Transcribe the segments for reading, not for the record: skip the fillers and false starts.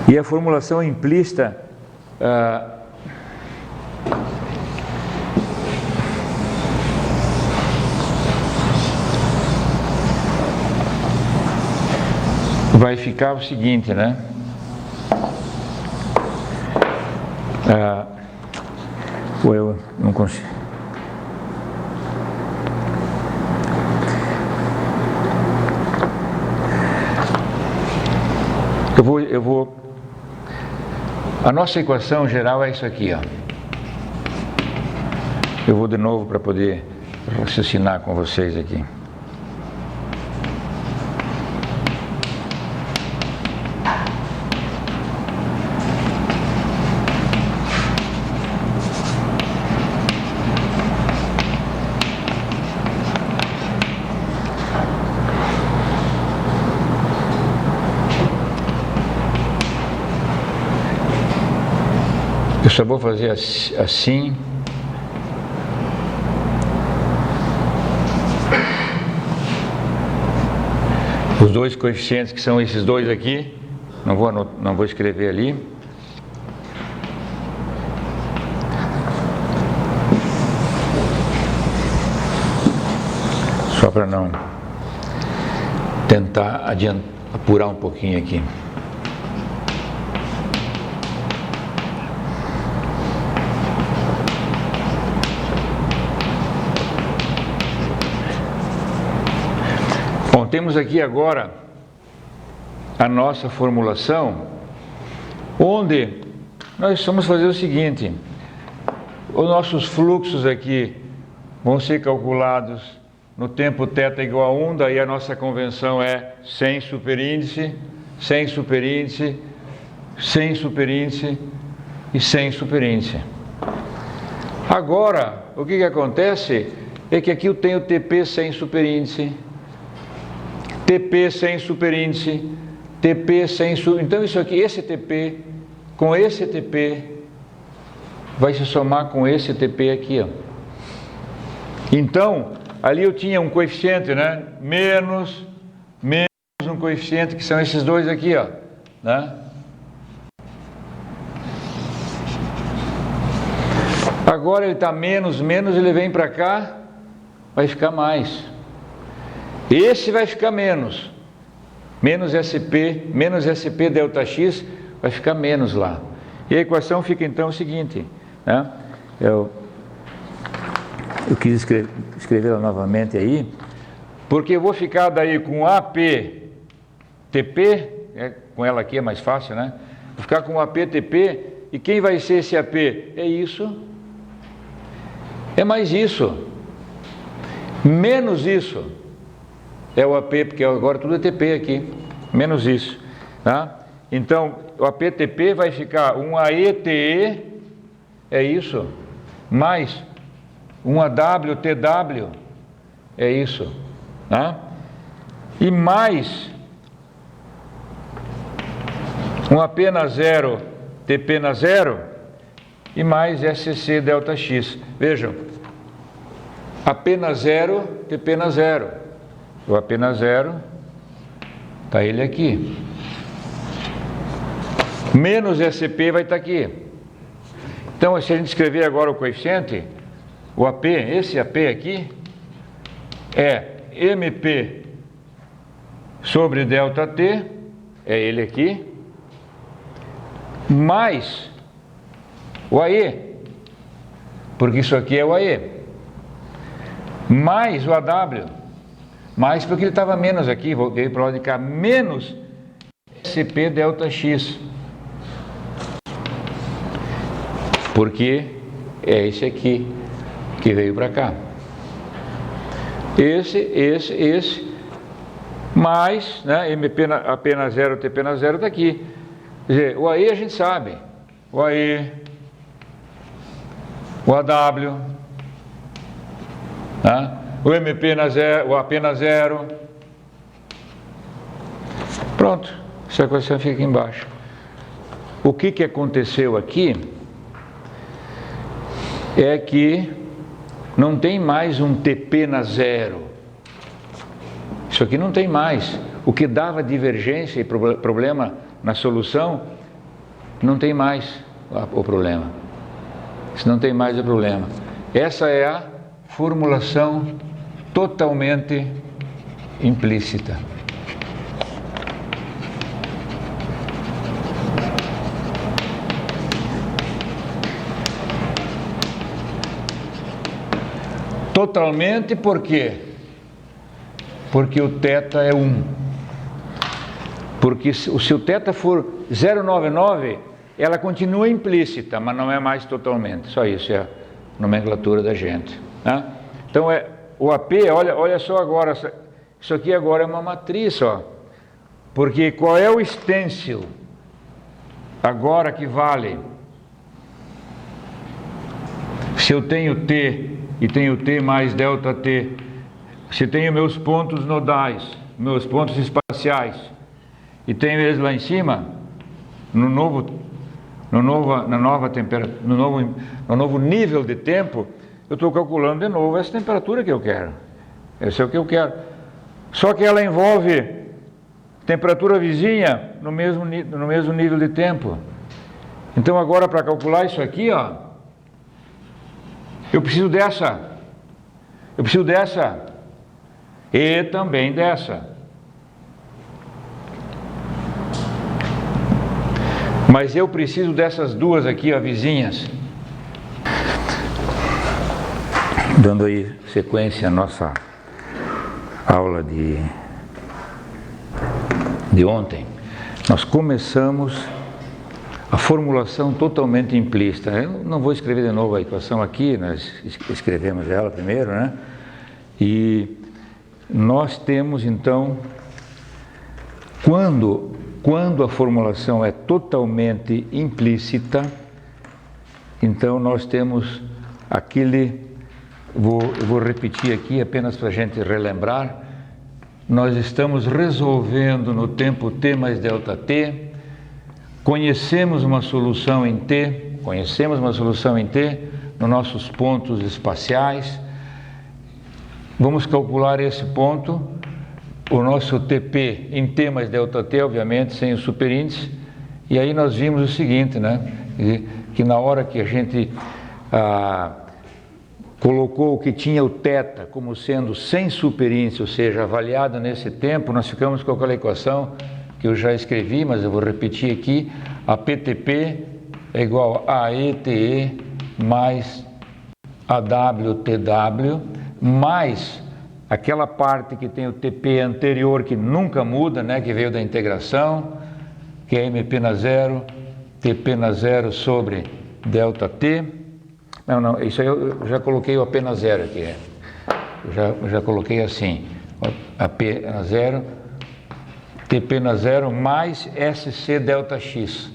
E a formulação implícita vai ficar o seguinte, né? Eu não consigo. Eu vou. A nossa equação geral é isso aqui, ó. Eu vou de novo para poder raciocinar com vocês aqui. Eu só vou fazer assim. Os dois coeficientes que são esses dois aqui, não vou escrever ali. Só para não tentar apurar um pouquinho aqui. Bom, temos aqui agora a nossa formulação, onde nós vamos fazer o seguinte: os nossos fluxos aqui vão ser calculados no tempo θ igual a 1, daí a nossa convenção é 100 superíndice, 100 superíndice, 100 superíndice e 100 superíndice. Agora, o que acontece é que aqui eu tenho TP 100 superíndice, TP 100 superíndice, TP 100 superíndice. Então isso aqui, esse TP com esse TP vai se somar com esse TP aqui, ó. Então, ali eu tinha um coeficiente, né? Menos um coeficiente, que são esses dois aqui, ó, né? Agora ele está menos, ele vem para cá, vai ficar mais. Esse vai ficar menos SP delta X vai ficar menos lá. E a equação fica então o seguinte, né? Eu quis escrever ela novamente aí, porque eu vou ficar daí com AP TP, com ela aqui é mais fácil, né? Vou ficar com AP TP, e quem vai ser esse AP? É isso, é mais isso, menos isso. É o AP, porque agora tudo é TP aqui, menos isso, tá? Então, o APTP vai ficar um AETE, é isso, mais um AWTW, é isso, tá? E mais um AP na zero, TP na zero, e mais SC delta X. Vejam, AP na zero, TP na zero. O AP na zero, está ele aqui. Menos SP vai estar aqui. Então, se a gente escrever agora o coeficiente, o AP, esse AP aqui, é MP sobre delta T, é ele aqui, mais o AE, porque isso aqui é o AE, mais o AW, mais porque ele estava menos aqui, voltei para lá de cá, menos SP delta X, porque é esse aqui que veio para cá, esse, mais, né, MP na, AP na zero, TP na zero está aqui. Quer dizer, o AE a gente sabe, o AE, o AW, tá? O MP na zero, o AP na zero. Pronto, essa equação fica aqui embaixo. O que aconteceu aqui é que não tem mais um TP na zero. Isso aqui não tem mais. O que dava divergência e problema na solução não tem mais o problema. Isso não tem mais o problema. Essa é a formulação totalmente implícita. Totalmente por quê? Porque o θ é 1. Porque se o θ for 0,99, ela continua implícita, mas não é mais totalmente. Só isso é a nomenclatura da gente. Né? Então, o AP, olha só agora, isso aqui agora é uma matriz, ó. Porque qual é o stencil agora que vale? Se eu tenho T e tenho T mais ΔT, se tenho meus pontos nodais, meus pontos espaciais, e tenho eles lá em cima, no novo nível de tempo, eu estou calculando de novo essa temperatura que eu quero. Esse é o que eu quero. Só que ela envolve temperatura vizinha no mesmo nível de tempo. Então agora, para calcular isso aqui, ó, eu preciso dessa e também dessa. Mas eu preciso dessas duas aqui, ó, vizinhas. Dando aí sequência à nossa aula de ontem, nós começamos a formulação totalmente implícita. Eu não vou escrever de novo a equação aqui, nós escrevemos ela primeiro, né? E nós temos então, quando a formulação é totalmente implícita, então nós temos aquele, eu vou repetir aqui apenas para a gente relembrar, nós estamos resolvendo no tempo t mais ΔT, conhecemos uma solução em t nos nossos pontos espaciais, vamos calcular esse ponto, o nosso TP em t mais ΔT, obviamente, sem o superíndice, e aí nós vimos o seguinte, né? Que na hora que a gente colocou que tinha o θ como sendo sem superíndice, ou seja, avaliado nesse tempo, nós ficamos com aquela equação que eu já escrevi, mas eu vou repetir aqui, a PTP é igual a ETE mais AWTW mais aquela parte que tem o TP anterior que nunca muda, né, que veio da integração, que é MP na zero, TP na zero sobre ΔT. Não, isso aí eu já coloquei o AP na zero aqui. Eu já coloquei assim, AP na zero, TP na zero mais SC ΔX.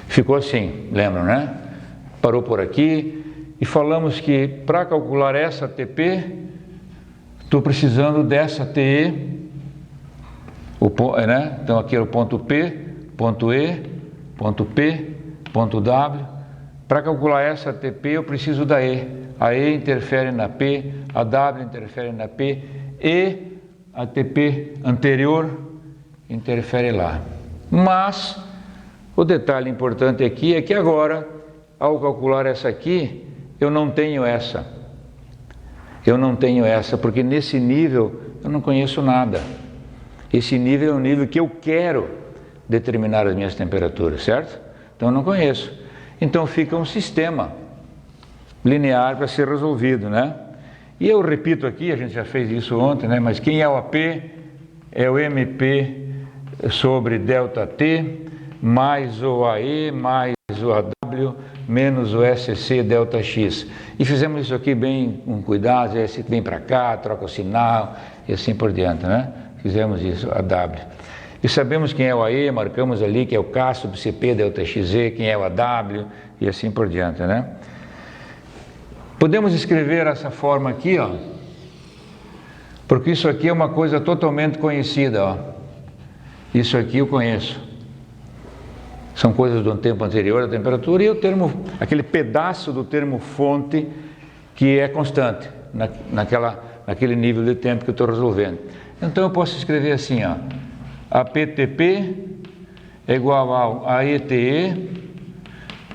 Ficou assim, lembram, né? Parou por aqui e falamos que para calcular essa TP, estou precisando dessa TE, né? Então aqui é o ponto P, ponto E, ponto P, ponto W. Para calcular essa TP eu preciso da E. A E interfere na P, a W interfere na P e a TP anterior interfere lá. Mas o detalhe importante aqui é que agora, ao calcular essa aqui, eu não tenho essa. Eu não tenho essa, porque nesse nível eu não conheço nada. Esse nível é um nível que eu quero determinar as minhas temperaturas, certo? Então eu não conheço. Então fica um sistema linear para ser resolvido, né? E eu repito aqui, a gente já fez isso ontem, né? Mas quem é o AP é o MP sobre ΔT mais o AE mais o AW menos o SC ΔX. E fizemos isso aqui bem com cuidado, esse vem para cá, troca o sinal e assim por diante, né? Fizemos isso, AW. E sabemos quem é o AE, marcamos ali que é o K sub CP ΔXE, quem é o AW e assim por diante, né? Podemos escrever essa forma aqui, ó, porque isso aqui é uma coisa totalmente conhecida, ó. Isso aqui eu conheço. São coisas do tempo anterior à temperatura e o termo, aquele pedaço do termo fonte que é constante naquele nível de tempo que eu estou resolvendo. Então eu posso escrever assim, ó, a PTP é igual ao AETE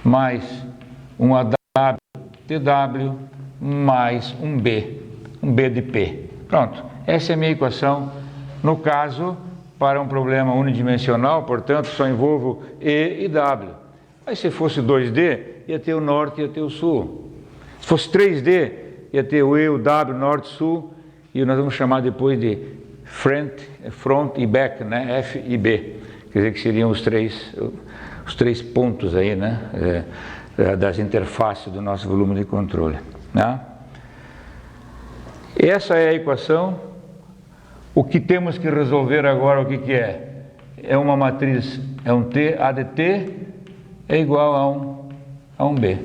mais um AWTW mais um B de P. Pronto, essa é a minha equação, no caso, para um problema unidimensional, portanto, só envolvo E e W. Mas se fosse 2D, ia ter o norte e ia ter o sul. Se fosse 3D, ia ter o E, o W, norte, sul, e nós vamos chamar depois de front e back, né? F e B. Quer dizer que seriam os três pontos aí, né? Das interfaces do nosso volume de controle, né? Essa é a equação. O que temos que resolver agora, o que é? É uma matriz, é um T, A de T é igual a um B,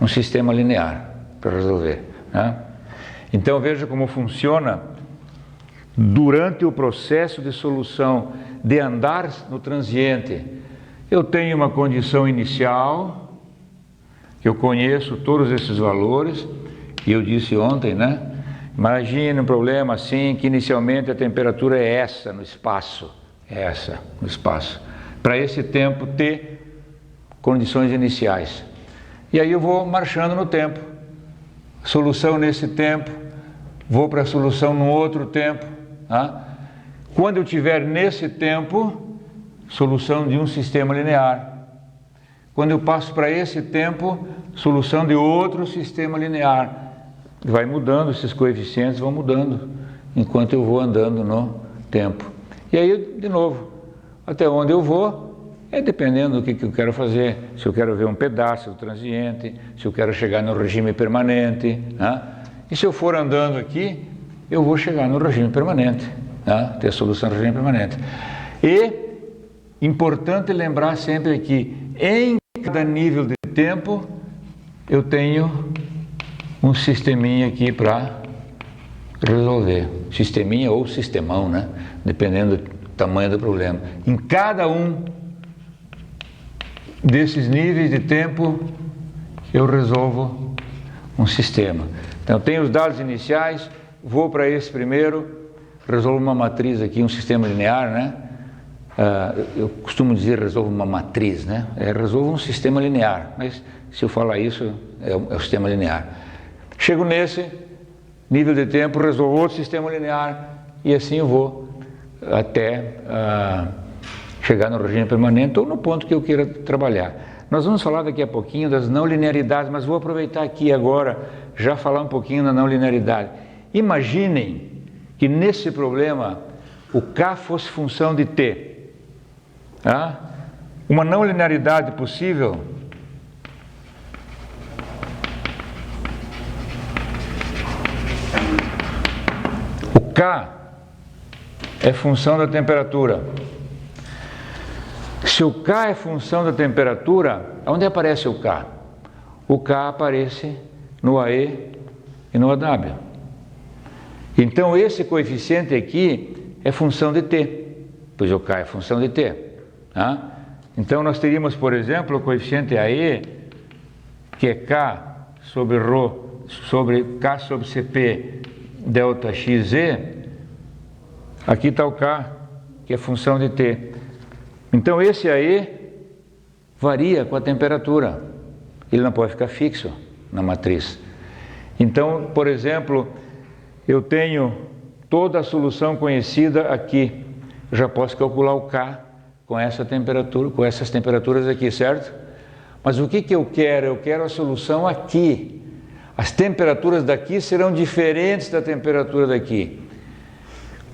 um sistema linear para resolver, né? Então veja como funciona durante o processo de solução de andar no transiente. Eu tenho uma condição inicial, que eu conheço todos esses valores, e eu disse ontem, né? Imagine um problema assim, que inicialmente a temperatura é essa no espaço, para esse tempo T, condições iniciais. E aí eu vou marchando no tempo, solução nesse tempo, vou para a solução no outro tempo, tá? Quando eu tiver nesse tempo, solução de um sistema linear. Quando eu passo para esse tempo, solução de outro sistema linear. Vai mudando, esses coeficientes vão mudando enquanto eu vou andando no tempo. E aí, de novo, até onde eu vou é dependendo do que eu quero fazer. Se eu quero ver um pedaço do transiente, se eu quero chegar no regime permanente, né? E se eu for andando aqui, eu vou chegar no regime permanente, né? Ter a solução do regime permanente. E importante lembrar sempre que em cada nível de tempo eu tenho um sisteminha aqui para resolver. Sisteminha ou sistemão, né? Dependendo do tamanho do problema. Em cada um desses níveis de tempo eu resolvo um sistema. Então eu tenho os dados iniciais, vou para esse primeiro, resolvo uma matriz aqui, um sistema linear, né? Eu costumo dizer resolvo uma matriz, né? Resolvo um sistema linear, mas se eu falar isso é o sistema linear. Chego nesse nível de tempo, resolvo outro sistema linear e assim eu vou até chegar no regime permanente ou no ponto que eu queira trabalhar. Nós vamos falar daqui a pouquinho das não linearidades, mas vou aproveitar aqui agora já falar um pouquinho da não linearidade. Imaginem que nesse problema o K fosse função de T. Tá? Uma não linearidade possível K é função da temperatura. Se o K é função da temperatura, onde aparece o K? O K aparece no AE e no AW. Então esse coeficiente aqui é função de T, pois o K é função de T. Tá? Então nós teríamos, por exemplo, o coeficiente AE, que é K sobre ρ sobre K sobre CP delta XZ, aqui está o K, que é função de T. Então esse aí varia com a temperatura, ele não pode ficar fixo na matriz. Então, por exemplo, eu tenho toda a solução conhecida aqui, eu já posso calcular o K com essa temperatura, com essas temperaturas aqui, certo? Mas o que eu quero? Eu quero a solução aqui. As temperaturas daqui serão diferentes da temperatura daqui.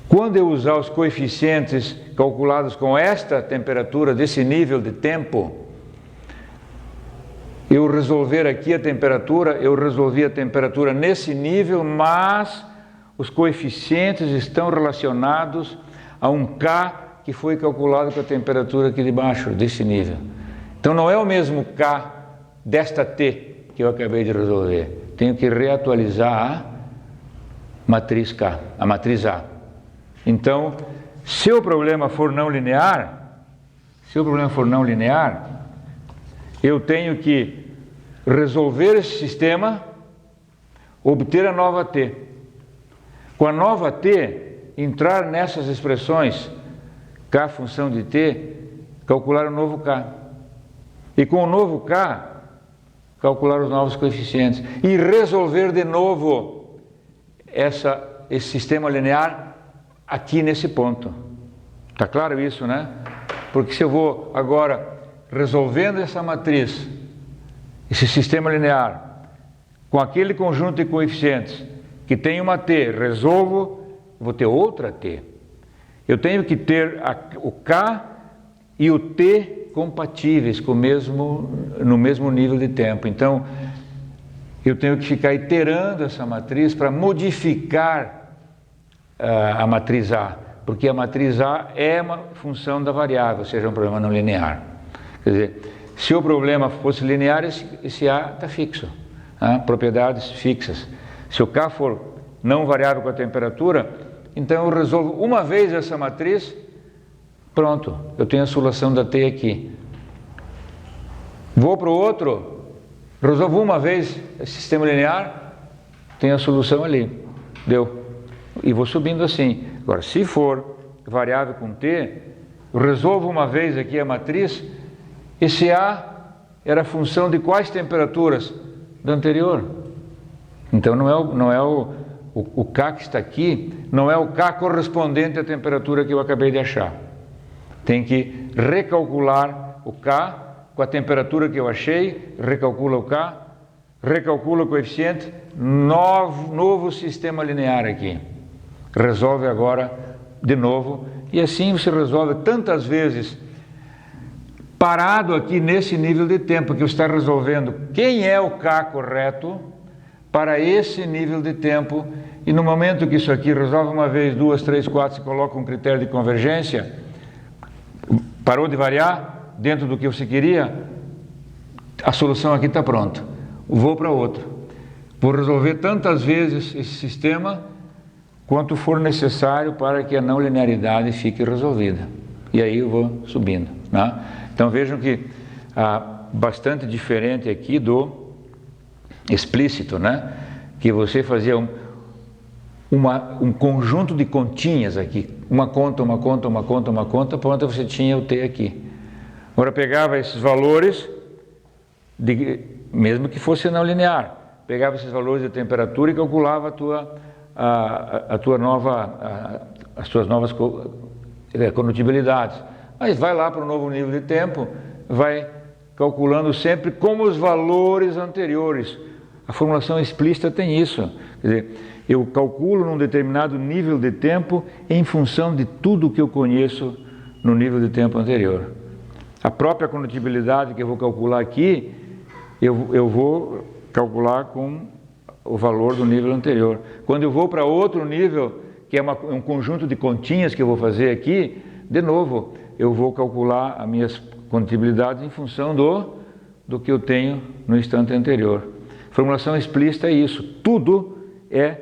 Quando eu usar os coeficientes calculados com esta temperatura, desse nível de tempo, eu resolver aqui a temperatura, eu resolvi a temperatura nesse nível, mas os coeficientes estão relacionados a um K que foi calculado com a temperatura aqui de baixo, desse nível. Então não é o mesmo K desta T que eu acabei de resolver. Tenho que reatualizar a matriz K, a matriz A. Então, se o problema for não linear, eu tenho que resolver esse sistema, obter a nova T. Com a nova T, entrar nessas expressões K função de T, calcular o novo K. E com o novo K, calcular os novos coeficientes. E resolver de novo esse sistema linear aqui nesse ponto. Está claro isso, né? Porque se eu vou agora resolvendo essa matriz, esse sistema linear, com aquele conjunto de coeficientes que tem uma T, resolvo, vou ter outra T. Eu tenho que ter o K e o T compatíveis no mesmo nível de tempo. Então, eu tenho que ficar iterando essa matriz para modificar a matriz A, porque a matriz A é uma função da variável, ou seja, um problema não linear. Quer dizer, se o problema fosse linear, esse A está fixo, propriedades fixas. Se o K for não variável com a temperatura, então eu resolvo uma vez essa matriz, pronto, eu tenho a solução da T aqui. Vou para o outro, resolvo uma vez esse sistema linear, tenho a solução ali, deu. E vou subindo assim. Agora, se for variável com T, eu resolvo uma vez aqui a matriz, esse A era função de quais temperaturas? Da anterior. Então não é o K que está aqui, não é o K correspondente à temperatura que eu acabei de achar. Tem que recalcular o K com a temperatura que eu achei, recalcula o K, recalcula o coeficiente, novo sistema linear aqui. Resolve agora de novo, e assim você resolve tantas vezes, parado aqui nesse nível de tempo, que você está resolvendo quem é o K correto para esse nível de tempo, e no momento que isso aqui resolve uma vez, duas, três, quatro, você coloca um critério de convergência, parou de variar dentro do que você queria, a solução aqui está pronta. Vou para outro. Vou resolver tantas vezes esse sistema quanto for necessário para que a não linearidade fique resolvida. E aí eu vou subindo, né? Então vejam que bastante diferente aqui do explícito, né? Que você fazia um conjunto de continhas aqui, uma conta, pronto, você tinha o T aqui. Agora pegava esses valores, mesmo que fosse não linear, pegava esses valores de temperatura e calculava as tuas novas condutibilidades. Mas vai lá para o novo nível de tempo, vai calculando sempre como os valores anteriores. A formulação explícita tem isso. Quer dizer, eu calculo num determinado nível de tempo em função de tudo que eu conheço no nível de tempo anterior. A própria condutibilidade que eu vou calcular aqui, eu vou calcular com o valor do nível anterior. Quando eu vou para outro nível, que é um conjunto de continhas que eu vou fazer aqui, de novo, eu vou calcular as minhas condutibilidades em função do que eu tenho no instante anterior. Formulação explícita é isso, tudo é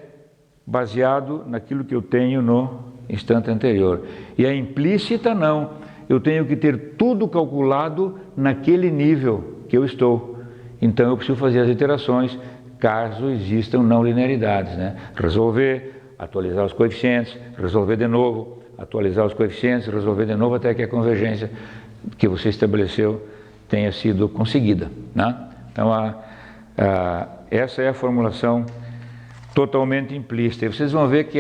baseado naquilo que eu tenho no instante anterior. E a implícita não, eu tenho que ter tudo calculado naquele nível que eu estou. Então eu preciso fazer as iterações caso existam não linearidades, né? Resolver, atualizar os coeficientes, resolver de novo, atualizar os coeficientes, resolver de novo até que a convergência que você estabeleceu tenha sido conseguida, né? Então essa é a formulação totalmente implícita. E vocês vão ver que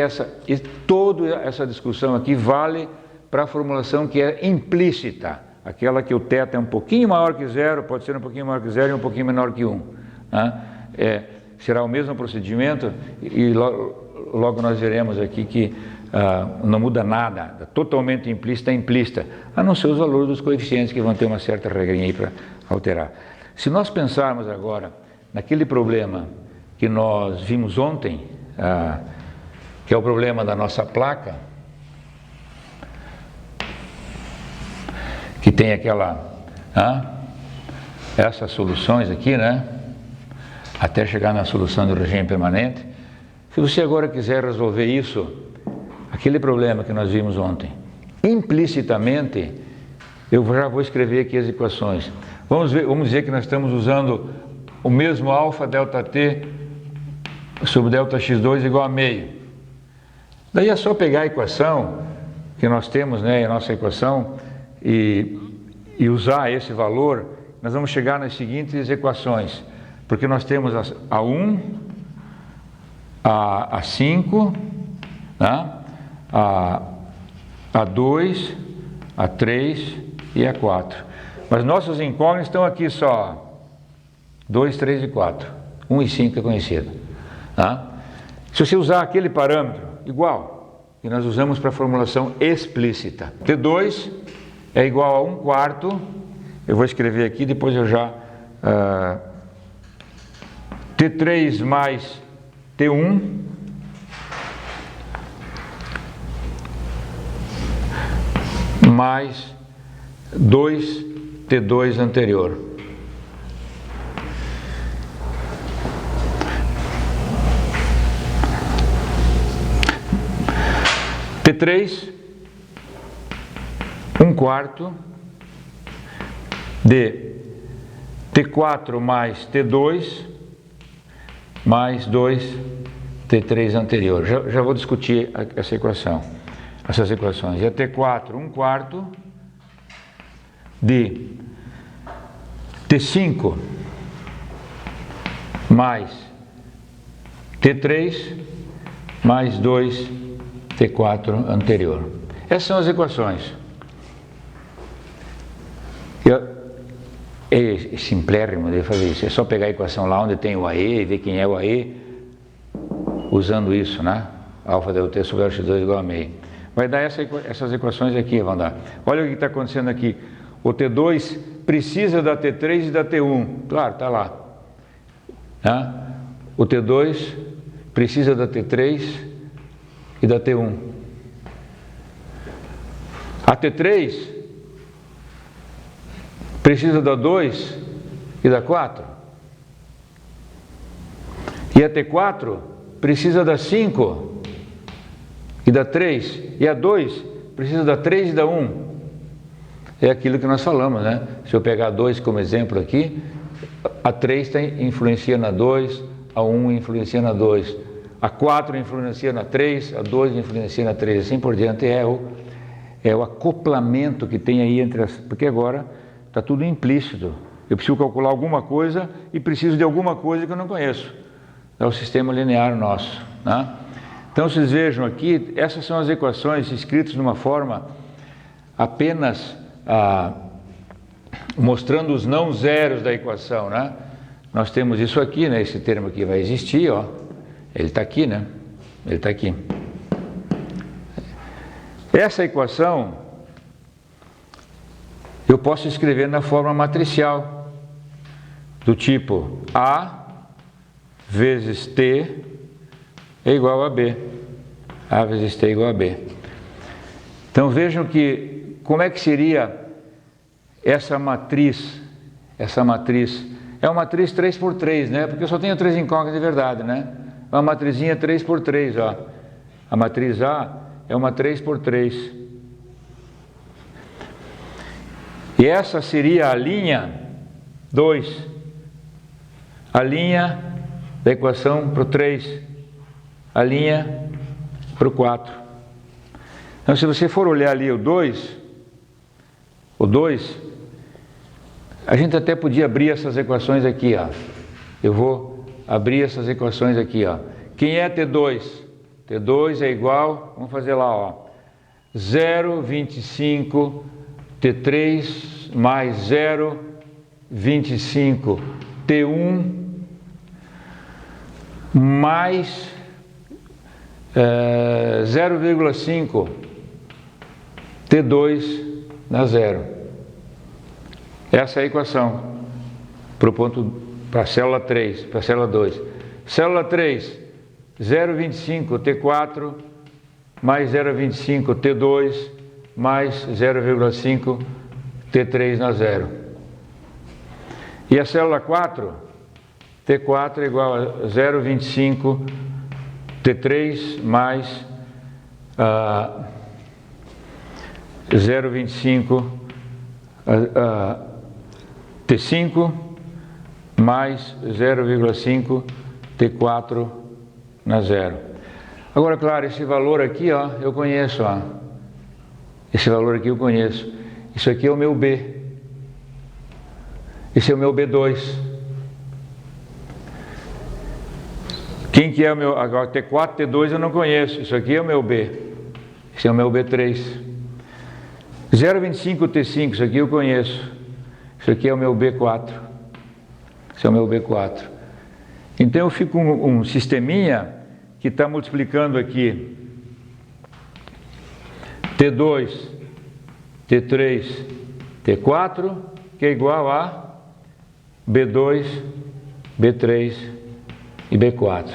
toda essa discussão aqui vale para a formulação que é implícita, aquela que o θ é um pouquinho maior que zero, pode ser um pouquinho maior que zero e um pouquinho menor que 1. Né? Será o mesmo procedimento e logo nós veremos aqui que não muda nada, totalmente implícita é implícita, a não ser os valores dos coeficientes que vão ter uma certa regrinha aí para alterar. Se nós pensarmos agora naquele problema que nós vimos ontem, que é o problema da nossa placa, que tem essas soluções aqui, né? Até chegar na solução do regime permanente. Se você agora quiser resolver isso, aquele problema que nós vimos ontem, implicitamente, eu já vou escrever aqui as equações. Vamos dizer que nós estamos usando o mesmo alfa delta t sobre delta x2 igual a meio. Daí é só pegar a equação que nós temos, né, a nossa equação, e e usar esse valor, nós vamos chegar nas seguintes equações, porque nós temos a 1, a 5, né? a 2, a 3 e a 4. Mas nossos incógnitos estão aqui só 2, 3 e 4. 1 e 5 é conhecido. Tá? Se você usar aquele parâmetro igual que nós usamos para a formulação explícita, T2 é igual a 1/4. Eu vou escrever aqui, depois eu já... T3 mais T1 mais 2 T2 anterior. T3, 1/4 de T4 mais T2 mais 2 T3 anterior. Já vou discutir essa equação, essas equações. E a T4, 1/4 de T5 mais T3 mais 2 T4 anterior. Essas são as equações. É simplérrimo de fazer isso. É só pegar a equação lá onde tem o AE e ver quem é o AE, usando isso, né? Alfa ΔT sobre X2 igual a meio. Vai dar essas equações aqui, vão dar. Olha o que está acontecendo aqui. O T2 precisa da T3 e da T1. Claro, está lá. Né? O T2 precisa da T3 e da T1. A T3 precisa da 2 e da 4. E a T4 precisa da 5 e da 3. E a 2 precisa da 3 e da 1. É aquilo que nós falamos, né? Se eu pegar a 2 como exemplo aqui, a 3 influencia na 2, a 1 influencia na 2, a 4 influencia na 3, a 2 influencia na 3, assim por diante. É o acoplamento que tem aí entre as... Porque agora está tudo implícito. Eu preciso calcular alguma coisa e preciso de alguma coisa que eu não conheço. É o sistema linear nosso. Né? Então, vocês vejam aqui, essas são as equações escritas de uma forma apenas mostrando os não zeros da equação. Né? Nós temos isso aqui, né? Esse termo aqui vai existir, ó. Ele está aqui, né? Ele está aqui. Essa equação eu posso escrever na forma matricial, do tipo A vezes T é igual a B. A vezes T é igual a B. Então vejam que, como é que seria essa matriz? Essa matriz é uma matriz 3×3, né? Porque eu só tenho 3 incógnitas de verdade, né? É uma matrizinha 3×3, ó. A matriz A é uma 3×3. E essa seria a linha 2, a linha da equação para o 3, a linha para o 4. Então, se você for olhar ali o 2, a gente até podia abrir essas equações aqui, ó. Eu vou abrir essas equações aqui, ó. Quem é T2? T2 é igual, vamos fazer lá, ó, 0,25 T3 mais 0,25 T1 mais 0,5 T2 na 0. Essa é a equação para a célula 3, para a célula 2. Célula 3, 0,25 T4 mais 0,25 T2 mais 0,5 T3 na 0. E a célula 4, T4 é igual a 0,25 T3 mais 0,25 T5 mais 0,5 T4 na 0. Agora, claro, esse valor aqui, ó, eu conheço, ó. Esse valor aqui eu conheço. Isso aqui é o meu B. Esse é o meu B2. Quem que é o meu? Agora T4, T2 eu não conheço. Isso aqui é o meu B. Esse é o meu B3. 0,25 T5, isso aqui eu conheço. Isso aqui é o meu B4. Esse é o meu B4. Então eu fico com um sisteminha que está multiplicando aqui T2, T3, T4, que é igual a B2, B3 e B4.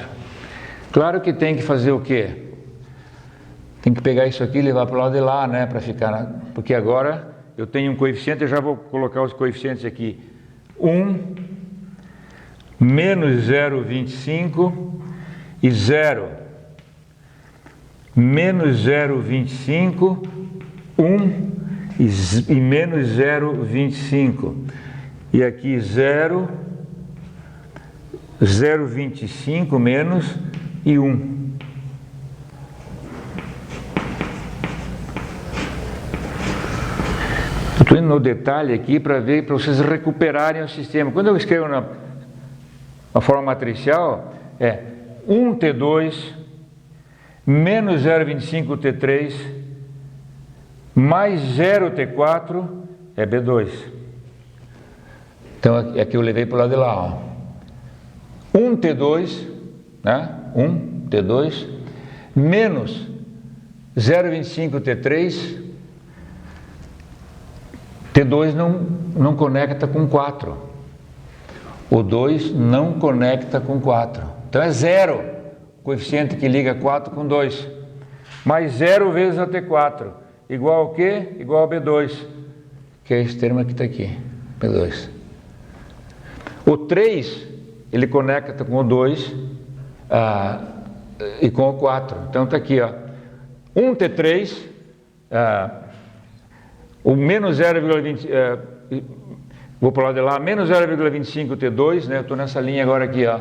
Claro que tem que fazer o quê? Tem que pegar isso aqui e levar para o lado de lá, né? Para ficar, porque agora eu tenho um coeficiente, eu já vou colocar os coeficientes aqui. 1, menos 0,25 e 0. Menos 0,25, 1 e menos 0,25. E aqui 0, 0,25 menos e 1. Estou indo no detalhe aqui para ver, para vocês recuperarem o sistema. Quando eu escrevo na forma matricial, é 1T2 menos 0,25 T3 mais 0T4 é B2. Então aqui eu levei para o lado de lá, ó. 1T2, né? 1T2 menos 0,25 T3. T2 não conecta com 4. O 2 não conecta com 4. Então é 0. O coeficiente que liga 4 com 2. Mais 0 vezes a T4. Igual ao quê? Igual a B2. Que é esse termo que está aqui. B2. O 3, ele conecta com o 2 e com o 4. Então está aqui, ó. 1T3... o menos 0,20, vou para o lado de lá, menos 0,25 T2, né? Eu estou nessa linha agora aqui, ó.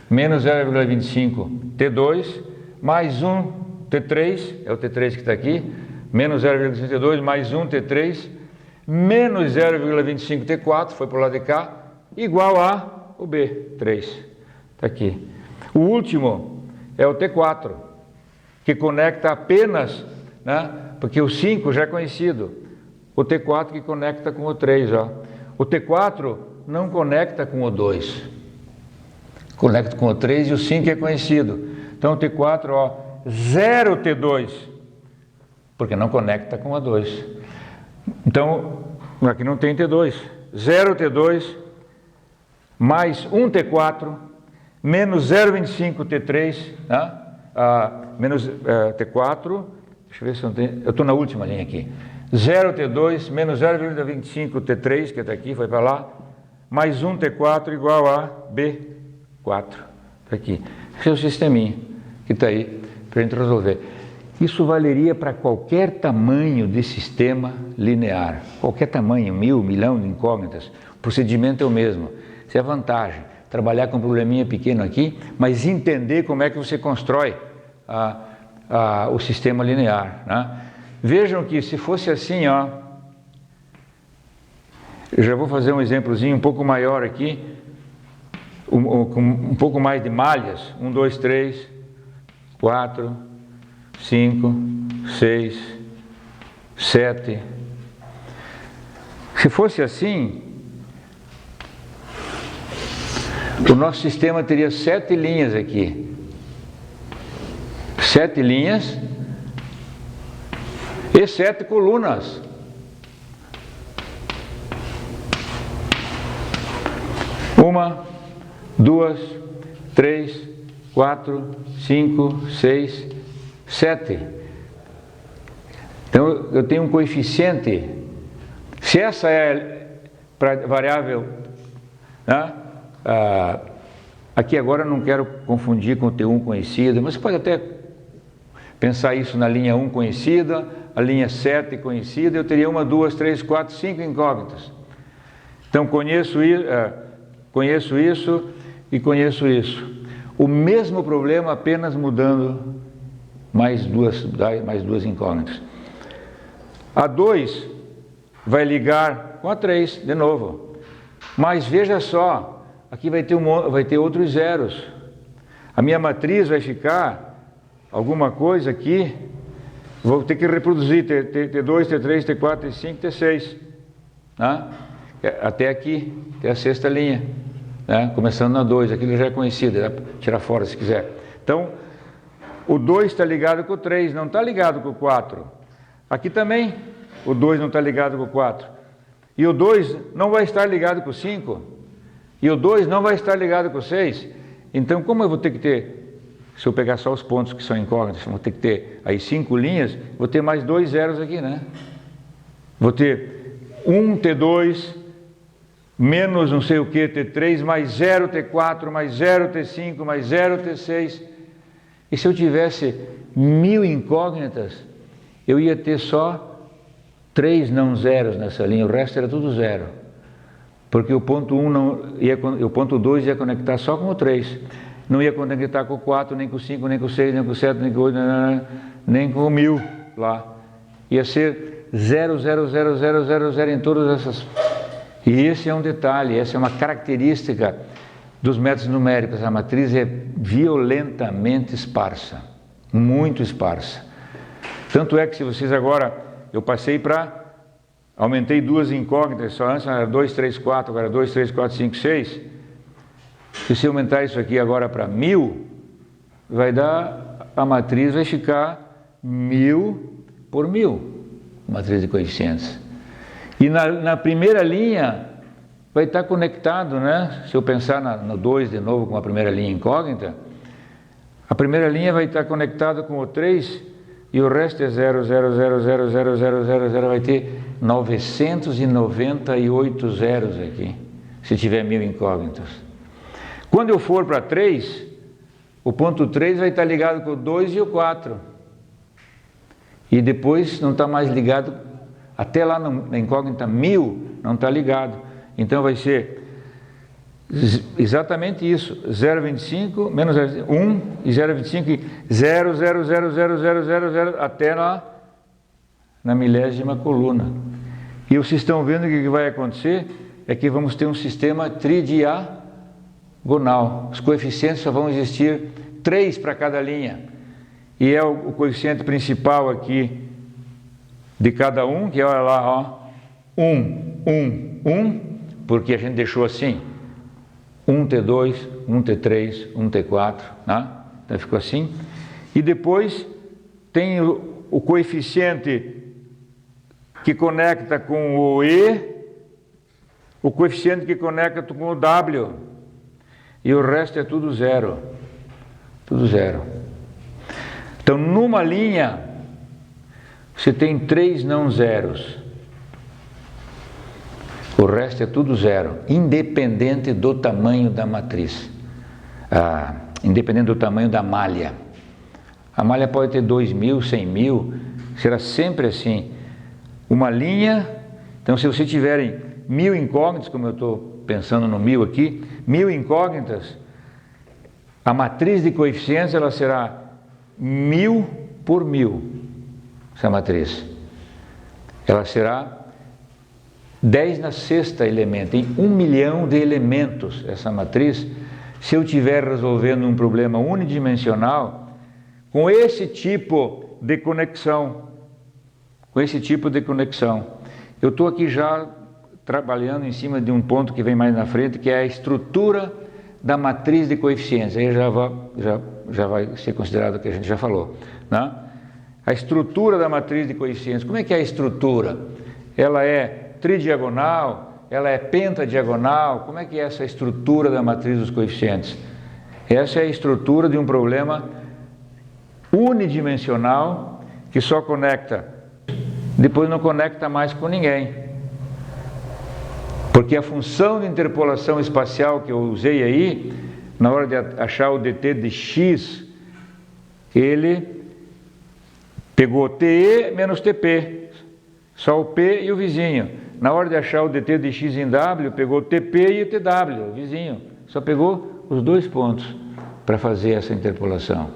Menos 0,25 T2, mais 1 T3, é o T3 que está aqui, menos 0,25 T2, mais 1 T3, menos 0,25 T4, foi para o lado de cá, igual a o B3, está aqui. O último é o T4, que conecta apenas, né? Porque o 5 já é conhecido. O T4 que conecta com o 3, ó. O T4 não conecta com o 2. Conecta com o 3 e o 5 é conhecido. Então o T4, ó, 0 T2, porque não conecta com o 2. Então, aqui não tem T2. 0 T2 mais 1 T4 menos 0,25 T3, né? Menos T4, deixa eu ver se eu tenho, eu estou na última linha aqui. 0 T2 menos 0,25 T3, que está aqui, foi para lá, mais 1 T4 igual a B4. Está aqui. Esse é o sisteminha que está aí para a gente resolver. Isso valeria para qualquer tamanho de sistema linear. Qualquer tamanho, 1.000, 1.000.000 de incógnitas. O procedimento é o mesmo. Isso é a vantagem. Trabalhar com um probleminha pequeno aqui, mas entender como é que você constrói o sistema linear, né? Vejam que se fosse assim, ó, eu já vou fazer um exemplozinho um pouco maior aqui, com um pouco mais de malhas, 1, 2, 3, 4, 5, 6, 7. Se fosse assim, o nosso sistema teria 7 linhas aqui. 7 linhas e 7 colunas. Uma, 2, 3, 4, 5, 6, 7. Então eu tenho um coeficiente. Se essa é para variável, né? Aqui agora eu não quero confundir com o T1 conhecida, mas você pode até pensar isso na linha 1 conhecida, a linha 7 conhecida, eu teria 1, 2, 3, 4, 5 incógnitas. Então conheço isso e conheço isso. O mesmo problema, apenas mudando mais duas incógnitas. A 2 vai ligar com a 3 de novo. Mas veja só, aqui vai ter outros zeros. A minha matriz vai ficar alguma coisa aqui, vou ter que reproduzir T2, T3, T4, T5, T6, né? Até aqui, até a sexta linha, né? Começando na 2, aquilo já é conhecido, dá para tirar fora se quiser. Então, o 2 está ligado com o 3, não está ligado com o 4. Aqui também, o 2 não está ligado com o 4. E o 2 não vai estar ligado com o 5. E o 2 não vai estar ligado com o 6. Então, como eu vou ter que ter, se eu pegar só os pontos que são incógnitos, vou ter que ter aí 5 linhas, vou ter mais 2 zeros aqui, né? Vou ter 1 T2, menos não sei o que, T3, mais 0 T4, mais 0 T5, mais 0 T6. E se eu tivesse 1000 incógnitas, eu ia ter só 3 não zeros nessa linha, o resto era tudo zero. Porque o ponto 1 o ponto 2 ia conectar só com o 3. Não ia conectar com o 4, nem com o 5, nem com o 6, nem com o 7, nem com o 8, nem com o 1000 lá. Ia ser 0, 0, 0, 0, 0, 0 em todas essas. E esse é um detalhe, essa é uma característica dos métodos numéricos. A matriz é violentamente esparsa, muito esparsa. Tanto é que se vocês agora, eu passei para, aumentei 2 incógnitas, só antes era 2, 3, 4, agora 2, 3, 4, 5, 6. Se você aumentar isso aqui agora para 1000, vai dar, a matriz vai ficar 1000 por 1000, matriz de coeficientes. E na primeira linha vai estar conectado, né? Se eu pensar no 2 de novo com a primeira linha incógnita, a primeira linha vai estar conectada com o 3 e o resto é 0, 0, 0, 0, 0, 0, 0, 0, vai ter 998 zeros aqui, se tiver 1000 incógnitas. Quando eu for para 3, o ponto 3 vai estar ligado com o 2 e o 4. E depois não está mais ligado, até lá na incógnita 1000 não está ligado. Então vai ser exatamente isso, 0,25 menos 1 e 0,25 e 0, 0, 0, 0, 0, 0, 0, até lá na milésima coluna. E vocês estão vendo que o que vai acontecer é que vamos ter um sistema tridiagonal. Os coeficientes só vão existir 3 para cada linha. E é o coeficiente principal aqui de cada um, que olha lá, ó, 1, 1, 1, porque a gente deixou assim, 1 T2, 1 T3, 1 T4, né? Então ficou assim. E depois tem o coeficiente que conecta com o E, o coeficiente que conecta com o W, e o resto é tudo zero. Tudo zero. Então, numa linha, você tem 3 não zeros. O resto é tudo zero, independente do tamanho da matriz. Independente do tamanho da malha. A malha pode ter 2.000, 100.000, será sempre assim. Uma linha, então se você tiverem 1000 incógnitas, como eu estou pensando no 1000 aqui, 1000 incógnitas, a matriz de coeficientes ela será 1000 por 1000. Essa matriz, ela será 10 na sexta elemento, em 1 milhão de elementos essa matriz. Se eu estiver resolvendo um problema unidimensional com esse tipo de conexão, eu estou aqui já trabalhando em cima de um ponto que vem mais na frente, que é a estrutura da matriz de coeficientes. Aí já vai ser considerado o que a gente já falou, né? A estrutura da matriz de coeficientes. Como é que é a estrutura? Ela é tridiagonal? Ela é pentadiagonal? Como é que é essa estrutura da matriz dos coeficientes? Essa é a estrutura de um problema unidimensional que só conecta, depois não conecta mais com ninguém. Porque a função de interpolação espacial que eu usei aí, na hora de achar o dt de x, ele pegou TE menos TP, só o P e o vizinho. Na hora de achar o dt de x em W, pegou TP e TW, o vizinho. Só pegou os 2 pontos para fazer essa interpolação.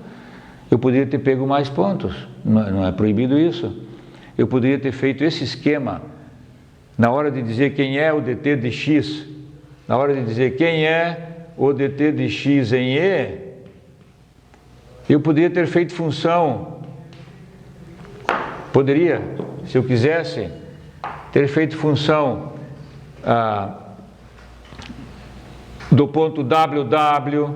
Eu poderia ter pego mais pontos, não é proibido isso. Eu poderia ter feito esse esquema na hora de dizer quem é o dt de x na hora de dizer quem é o dt de x em E, eu poderia ter feito função, poderia, se eu quisesse, ter feito função do ponto WW,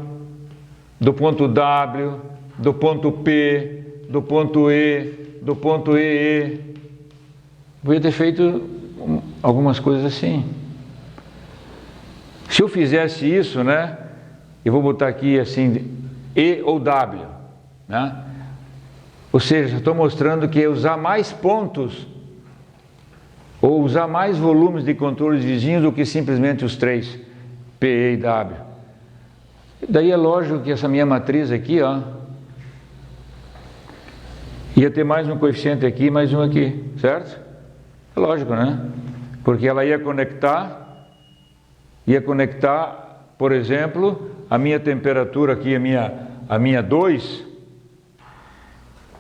do ponto W, do ponto P, do ponto E, do ponto EE. Podia ter feito algumas coisas assim. Se eu fizesse isso, né, eu vou botar aqui assim, E ou W, né? Ou seja, estou mostrando que usar mais pontos ou usar mais volumes de controles vizinhos do que simplesmente os três, P, E e W. Daí é lógico que essa minha matriz aqui, ó, ia ter mais um coeficiente aqui, mais um aqui, certo? É lógico, né? Porque ela ia conectar, por exemplo, a minha temperatura aqui, a minha 2,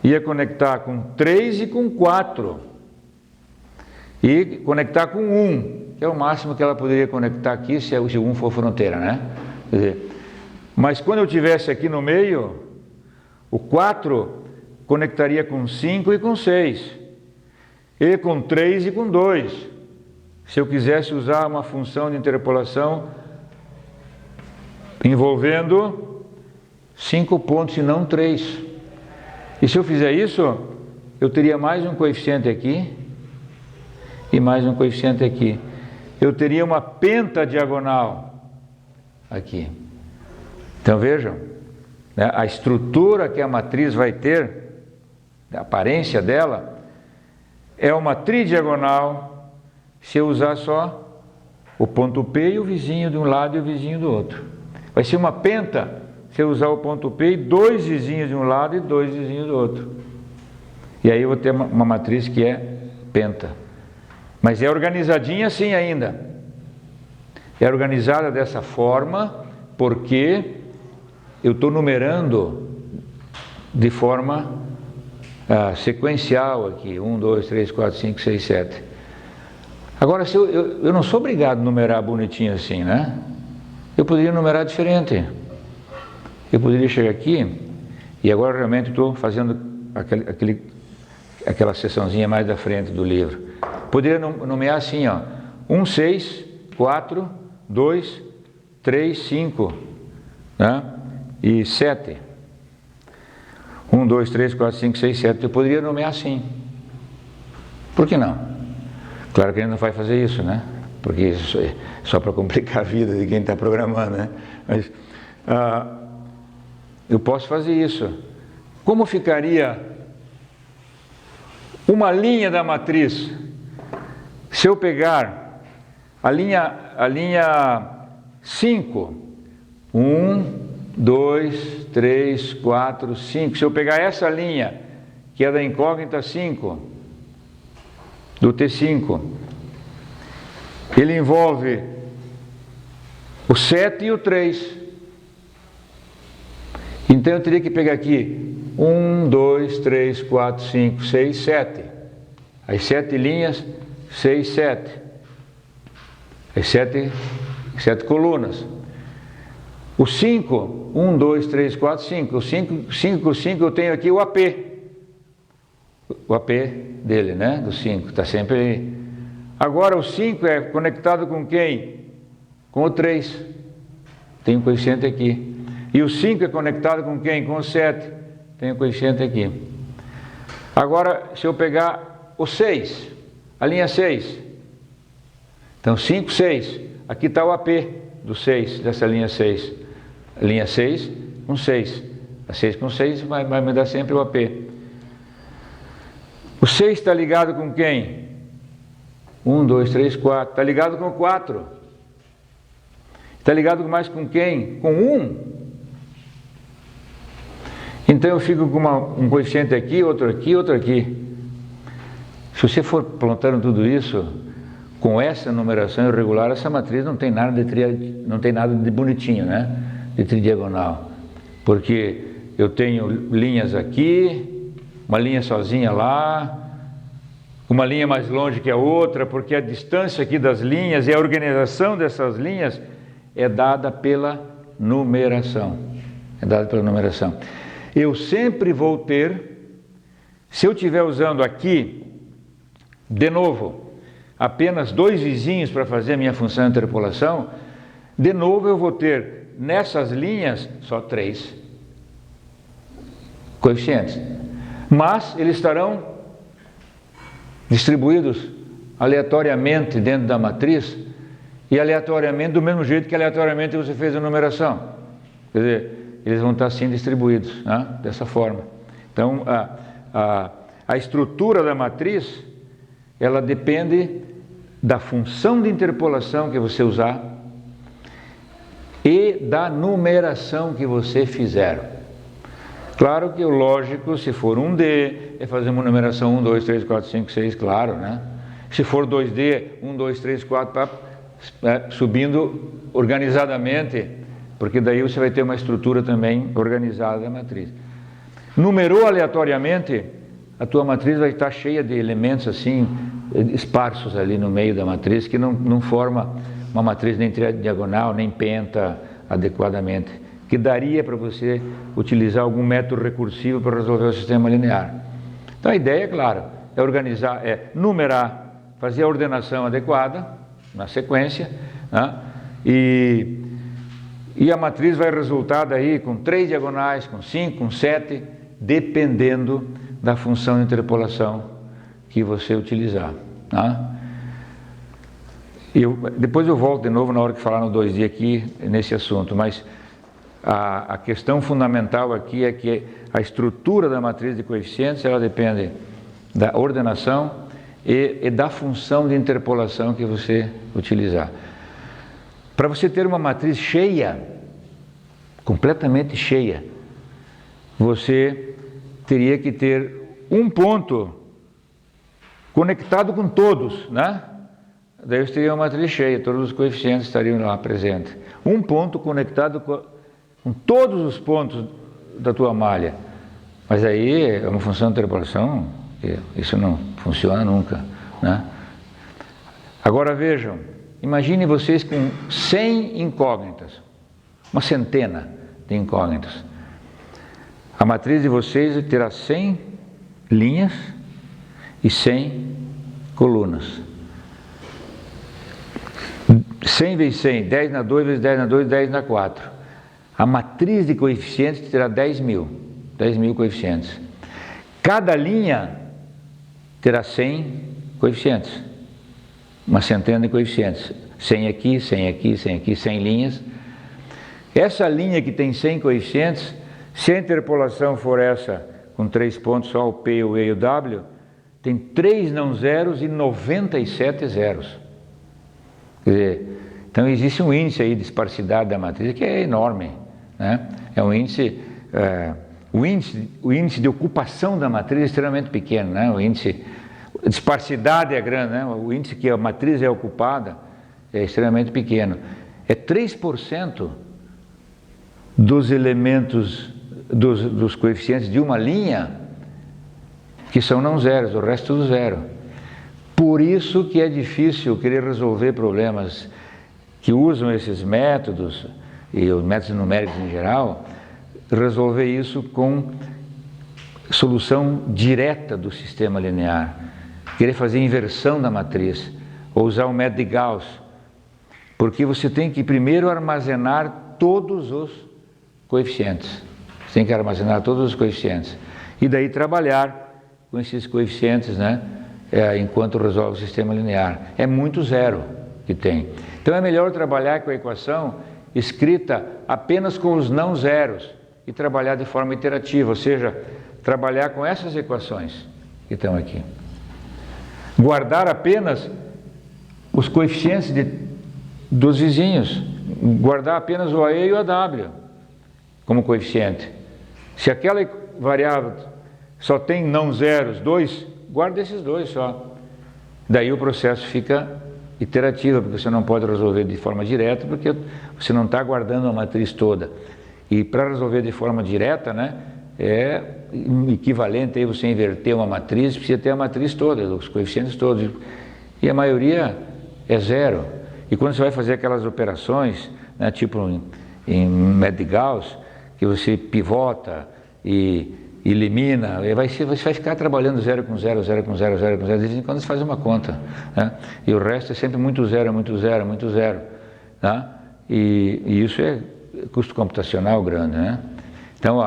ia conectar com 3 e com 4. E conectar com 1, que é o máximo que ela poderia conectar aqui, se o 1 for fronteira, né? Quer dizer, mas quando eu tivesse aqui no meio, o 4 conectaria com 5 e com 6, e com 3 e com 2. Se eu quisesse usar uma função de interpolação envolvendo 5 pontos e não 3. E se eu fizer isso, eu teria mais um coeficiente aqui e mais um coeficiente aqui. Eu teria uma pentadiagonal aqui. Então vejam, né, a estrutura que a matriz vai ter, a aparência dela, é uma tridiagonal se eu usar só o ponto P e o vizinho de um lado e o vizinho do outro. Vai ser uma penta se eu usar o ponto P e 2 vizinhos de um lado e 2 vizinhos do outro. E aí eu vou ter uma matriz que é penta. Mas é organizadinha assim ainda. É organizada dessa forma porque eu estou numerando de forma sequencial aqui. 1, 2, 3, 4, 5, 6, 7. Agora, se eu não sou obrigado a numerar bonitinho assim, né? Eu poderia numerar diferente. Eu poderia chegar aqui, e agora realmente estou fazendo aquela seçãozinha mais da frente do livro. Poderia nomear assim, ó, 1, 6, 4, 2, 3, 5, né? E 7. 1, 2, 3, 4, 5, 6, 7. Eu poderia nomear assim. Por que não? Claro que a gente não vai fazer isso, né? Porque isso é só para complicar a vida de quem está programando, né? Mas eu posso fazer isso. Como ficaria uma linha da matriz? Se eu pegar a linha 5, 1, 2, 3, 4, 5. Se eu pegar essa linha, que é da incógnita 5, do T5, ele envolve o 7 e o 3. Então eu teria que pegar aqui 1, 2, 3, 4, 5, 6, 7. As 7 linhas, 6, 7. As 7 colunas. O 5, 1, 2, 3, 4, 5. O 5 eu tenho aqui o AP. O AP dele, né? Do 5, está sempre aí. Agora o 5 é conectado com quem? Com o 3. Tem um coeficiente aqui. E o 5 é conectado com quem? Com o 7. Tem um coeficiente aqui. Agora, se eu pegar o 6, a linha 6. Então 5, 6. Aqui está o AP do 6, dessa linha 6. A linha 6 com 6. A 6 com 6 vai me dar sempre o AP. O 6 está ligado com quem? 1, 2, 3, 4. Está ligado com 4. Está ligado mais com quem? Com 1. Então eu fico com um coeficiente aqui, outro aqui, outro aqui. Se você for plantando tudo isso, com essa numeração irregular, essa matriz não tem nada de bonitinho, né? De tridiagonal. Porque eu tenho linhas aqui, uma linha sozinha lá, uma linha mais longe que a outra, porque a distância aqui das linhas e a organização dessas linhas é dada pela numeração. É dada pela numeração. Eu sempre vou ter, se eu estiver usando aqui, de novo, apenas 2 vizinhos para fazer a minha função de interpolação, de novo eu vou ter nessas linhas só 3 coeficientes. Mas eles estarão distribuídos aleatoriamente dentro da matriz e aleatoriamente do mesmo jeito que aleatoriamente você fez a numeração. Quer dizer, eles vão estar assim distribuídos, né? Dessa forma. Então, a estrutura da matriz, ela depende da função de interpolação que você usar e da numeração que você fizer. Claro que o lógico, se for 1D, é fazer uma numeração 1, 2, 3, 4, 5, 6, claro, né? Se for 2D, 1, 2, 3, 4, subindo organizadamente, porque daí você vai ter uma estrutura também organizada da matriz. Numerou aleatoriamente, a tua matriz vai estar cheia de elementos assim, esparsos ali no meio da matriz, que não forma uma matriz nem diagonal, nem penta adequadamente, que daria para você utilizar algum método recursivo para resolver o sistema linear. Então a ideia, claro, é organizar, é numerar, fazer a ordenação adequada na sequência, né? E a matriz vai resultar daí com 3 diagonais, com 5, com 7, dependendo da função de interpolação que você utilizar, tá? Depois eu volto de novo na hora que falar no 2D aqui nesse assunto, mas a questão fundamental aqui é que a estrutura da matriz de coeficientes, ela depende da ordenação e da função de interpolação que você utilizar. Para você ter uma matriz cheia, completamente cheia, você teria que ter um ponto conectado com todos, né? Daí você teria uma matriz cheia, todos os coeficientes estariam lá presentes. Um ponto conectado com todos os pontos da tua malha. Mas aí é uma função de interpolação, isso não funciona nunca, né? Agora vejam, imagine vocês com 100 incógnitas, uma centena de incógnitas. A matriz de vocês terá 100 linhas e 100 colunas. 100 vezes 100, 10 na 2 vezes 10 na 2, 10 na 4. A matriz de coeficientes terá 10 mil coeficientes. Cada linha terá 100 coeficientes, uma centena de coeficientes. 100 aqui, 100 aqui, 100 aqui, 100 linhas. Essa linha que tem 100 coeficientes, se a interpolação for essa, com 3 pontos, só o P, o E e o W, tem 3 não zeros e 97 zeros. Quer dizer, então existe um índice aí de esparsidade da matriz que é enorme, né? É um índice, o índice de ocupação da matriz é extremamente pequeno, né? O índice de esparsidade é grande, né? O índice que a matriz é ocupada é extremamente pequeno. É 3% dos elementos, dos coeficientes de uma linha que são não zeros, o resto tudo zero. Por isso que é difícil querer resolver problemas que usam esses métodos, e os métodos numéricos em geral, resolver isso com solução direta do sistema linear. Querer fazer inversão da matriz, ou usar o método de Gauss, porque você tem que primeiro armazenar todos os coeficientes. Você tem que armazenar todos os coeficientes. E daí trabalhar com esses coeficientes, né? Enquanto resolve o sistema linear. É muito zero que tem. Então é melhor trabalhar com a equação escrita apenas com os não zeros e trabalhar de forma iterativa, ou seja, trabalhar com essas equações que estão aqui. Guardar apenas os coeficientes dos vizinhos, guardar apenas o AE e o AW como coeficiente. Se aquela variável só tem não zeros, 2, guarda esses 2 só. Daí o processo fica iterativo, porque você não pode resolver de forma direta, porque você não está guardando a matriz toda. E para resolver de forma direta, né, é equivalente aí você inverter uma matriz, precisa ter a matriz toda, os coeficientes todos. E a maioria é zero. E quando você vai fazer aquelas operações né, tipo em método de Gauss, que você pivota e elimina, e você vai ficar trabalhando 0 com 0, 0 com 0, 0 com 0, de vez em quando você faz uma conta, né? E o resto é sempre muito zero, muito zero, muito zero, tá? E isso é custo computacional grande, né? Então,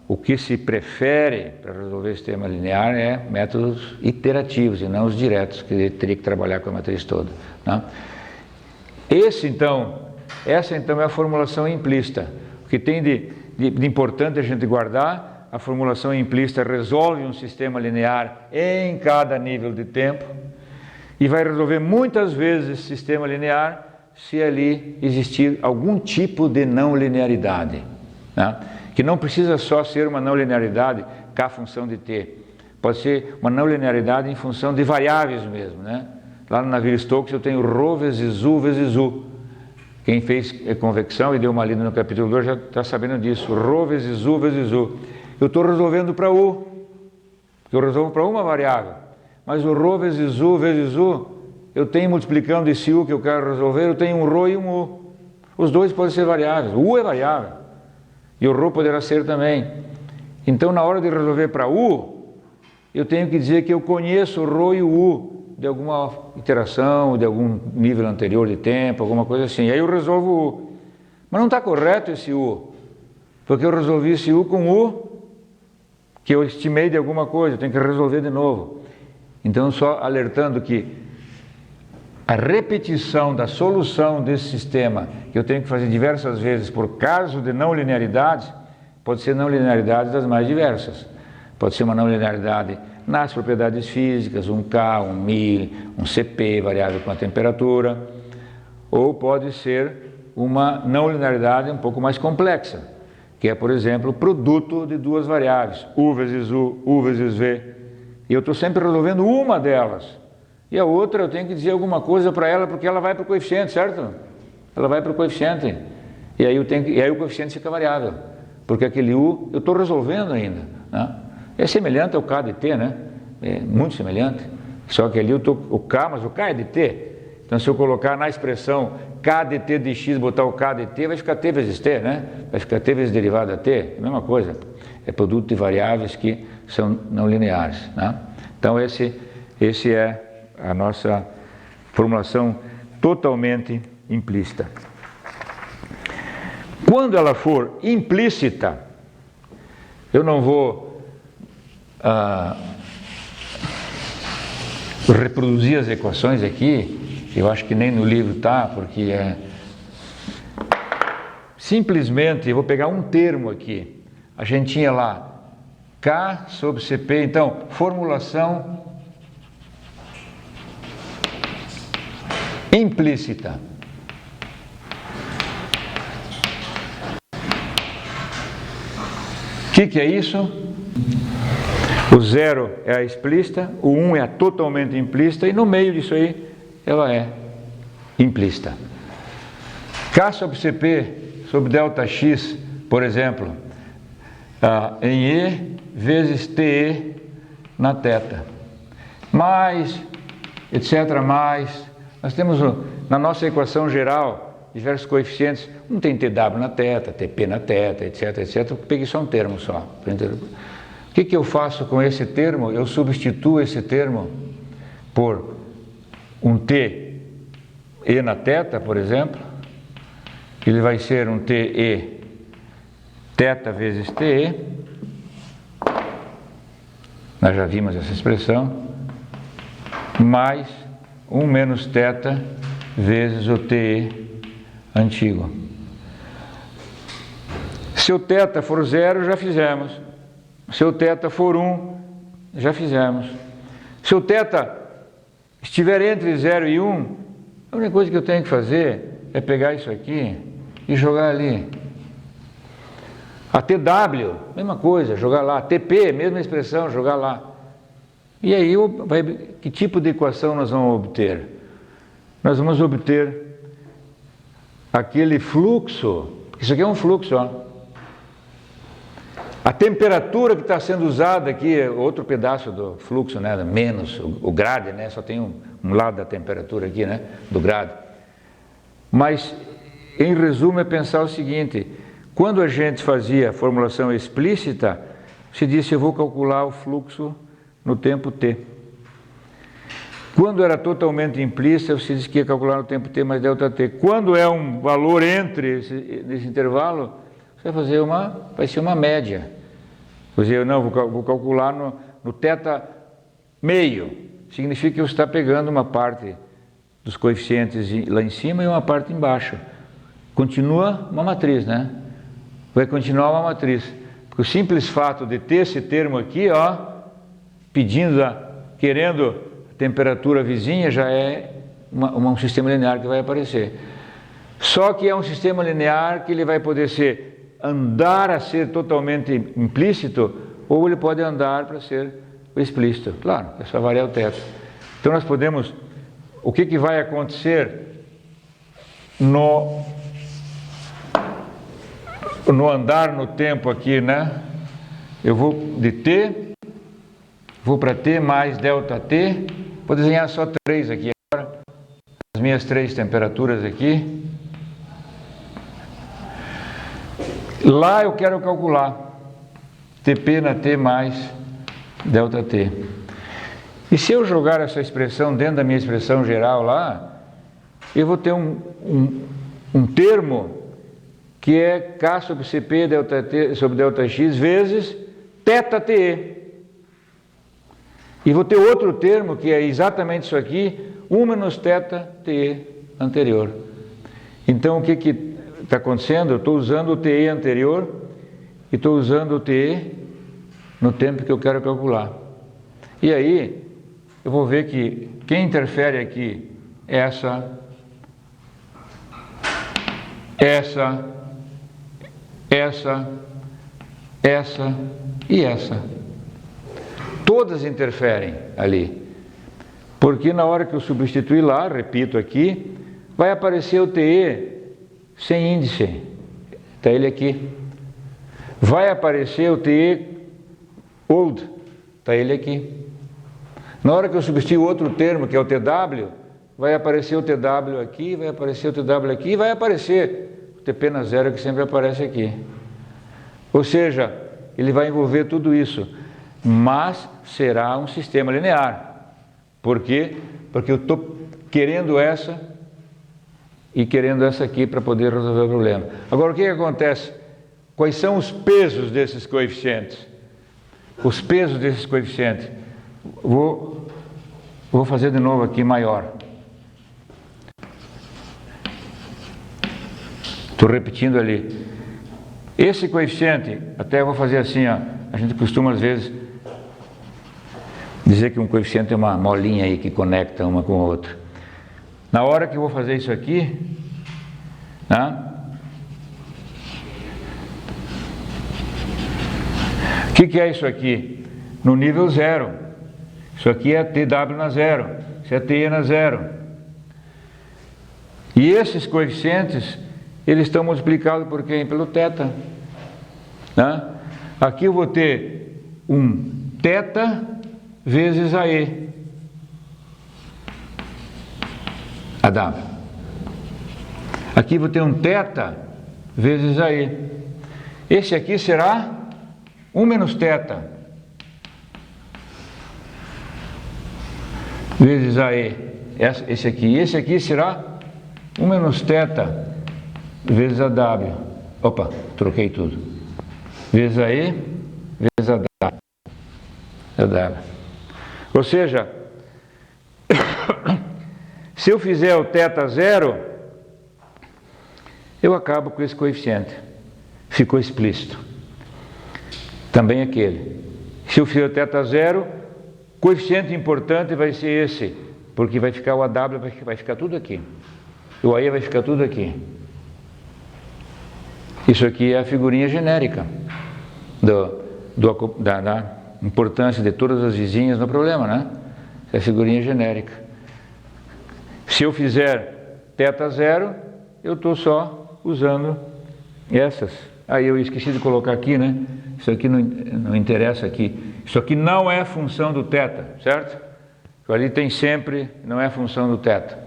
o que se prefere para resolver sistema linear é métodos iterativos e não os diretos, que teria que trabalhar com a matriz toda, tá? Essa então é a formulação implícita. O que tem de importante a gente guardar: a formulação implícita resolve um sistema linear em cada nível de tempo e vai resolver muitas vezes esse sistema linear se ali existir algum tipo de não linearidade, né? Que não precisa só ser uma não linearidade K função de t, pode ser uma não linearidade em função de variáveis mesmo, né? Lá no Navier-Stokes eu tenho ρ vezes u. Quem fez convecção e deu uma lida no capítulo 2 já está sabendo disso. Ρ vezes u vezes u. Eu estou resolvendo para u, eu resolvo para uma variável, mas o ρ vezes u, eu tenho multiplicando esse u que eu quero resolver, eu tenho um ρ e um u. Os dois podem ser variáveis, o u é variável e o ρ poderá ser também. Então, na hora de resolver para u, eu tenho que dizer que eu conheço o ρ e o u de alguma iteração, de algum nível anterior de tempo, alguma coisa assim. Aí eu resolvo o u. Mas não está correto esse u, porque eu resolvi esse u com u que eu estimei de alguma coisa, eu tenho que resolver de novo. Então, só alertando que a repetição da solução desse sistema, que eu tenho que fazer diversas vezes por caso de não linearidades, pode ser não linearidades das mais diversas. Pode ser uma não linearidade nas propriedades físicas, um K, um μ, um Cp, variável com a temperatura, ou pode ser uma não linearidade um pouco mais complexa, que é, por exemplo, o produto de duas variáveis, u vezes v, e eu estou sempre resolvendo uma delas, e a outra eu tenho que dizer alguma coisa para ela, porque ela vai para o coeficiente, certo? Ela vai para o coeficiente, e aí o coeficiente fica variável, porque aquele u eu estou resolvendo ainda, né? É semelhante ao K de t, né? É muito semelhante. Só que ali eu estou o K, mas o K é de t. Então, se eu colocar na expressão K de t de x, botar o K de t, vai ficar t vezes t, né? Vai ficar t vezes derivada t, é a mesma coisa. É produto de variáveis que são não lineares, né? Então, esse é a nossa formulação totalmente implícita. Quando ela for implícita, eu não vou reproduzir as equações aqui, eu acho que nem no livro está, porque simplesmente eu vou pegar um termo aqui. A gente tinha lá K sobre Cp, então formulação implícita. O que é isso? O 0 é a explícita, o 1 é a totalmente implícita, e no meio disso aí ela é implícita. K sobre Cp sobre ΔX, por exemplo, em E vezes TE na θ, mais, etc., mais. Nós temos na nossa equação geral diversos coeficientes, um tem TW na θ, TP na θ, etc., etc. Eu peguei só um termo só. O que eu faço com esse termo? Eu substituo esse termo por um T E na θ, por exemplo. Ele vai ser um TE θ vezes TE. Nós já vimos essa expressão. Mais 1 menos θ vezes o TE antigo. Se o θ for 0, já fizemos. Se o θ for 1, já fizemos. Se o θ estiver entre 0 e 1, a única coisa que eu tenho que fazer é pegar isso aqui e jogar ali. A TW, mesma coisa, jogar lá. TP, mesma expressão, jogar lá. E aí, que tipo de equação nós vamos obter? Nós vamos obter aquele fluxo, isso aqui é um fluxo, ó. A temperatura que está sendo usada aqui é outro pedaço do fluxo, né? Menos o grade, né? Só tem um lado da temperatura aqui, né? Do grade. Mas em resumo, é pensar o seguinte: quando a gente fazia a formulação explícita, se disse, eu vou calcular o fluxo no tempo t. Quando era totalmente implícita, você disse que ia calcular no tempo t mais ΔT. Quando é um valor entre nesse intervalo, você vai ser uma média. Você dizer, não, vou calcular no θ meio. Significa que você está pegando uma parte dos coeficientes lá em cima e uma parte embaixo. Continua uma matriz, né? Vai continuar uma matriz. Porque o simples fato de ter esse termo aqui, ó, querendo a temperatura vizinha, já é um sistema linear que vai aparecer. Só que é um sistema linear que ele vai poder andar a ser totalmente implícito, ou ele pode andar para ser explícito. Claro, é só variar o θ. Então nós podemos... O que vai acontecer no andar no tempo aqui, né? Eu vou de t, vou para t mais ΔT, vou desenhar só 3 aqui agora, as minhas 3 temperaturas aqui. Lá eu quero calcular Tp na t mais ΔT. E se eu jogar essa expressão dentro da minha expressão geral lá, eu vou ter um termo que é K sobre Cp ΔT sobre ΔX vezes θTe. E vou ter outro termo que é exatamente isso aqui, 1 menos θTe anterior. Então o que está acontecendo? Eu estou usando o TE anterior e estou usando o TE no tempo que eu quero calcular. E aí eu vou ver que quem interfere aqui é essa e essa. Todas interferem ali. Porque na hora que eu substituir lá, repito aqui, vai aparecer o TE sem índice. Está ele aqui. Vai aparecer o TE old. Está ele aqui. Na hora que eu substituir outro termo, que é o TW, vai aparecer o TW aqui, vai aparecer o TW aqui, e vai aparecer o TP na zero, que sempre aparece aqui. Ou seja, ele vai envolver tudo isso, mas será um sistema linear. Por quê? Porque eu estou querendo essa e querendo essa aqui para poder resolver o problema. Agora, o que acontece? Quais são os pesos desses coeficientes? Os pesos desses coeficientes. Vou fazer de novo aqui maior. Estou repetindo ali. Esse coeficiente, até eu vou fazer assim, ó. A gente costuma às vezes dizer que um coeficiente é uma molinha aí que conecta uma com a outra. Na hora que eu vou fazer isso aqui, né? O que é isso aqui? No nível zero. Isso aqui é TW na zero, isso é TE na zero. E esses coeficientes, eles estão multiplicados por quem? Pelo θ. Né? Aqui eu vou ter um θ vezes AE. AW. Aqui eu vou ter um θ vezes AE. Esse aqui será 1 menos θ vezes AE. Esse aqui será 1 menos θ vezes AW. Opa, troquei tudo. Vezes AE, vezes AW. Ou seja, se eu fizer o θ zero, eu acabo com esse coeficiente. Ficou explícito. Também aquele. Se eu fizer o θ zero, coeficiente importante vai ser esse, porque vai ficar o AW, vai ficar tudo aqui. O AE vai ficar tudo aqui. Isso aqui é a figurinha genérica da importância de todas as vizinhas no problema, né? É a figurinha genérica. Se eu fizer θ zero, eu estou só usando essas. Aí eu esqueci de colocar aqui, né? Isso aqui não interessa aqui. Isso aqui não é função do θ, certo? Ali tem sempre, não é função do θ.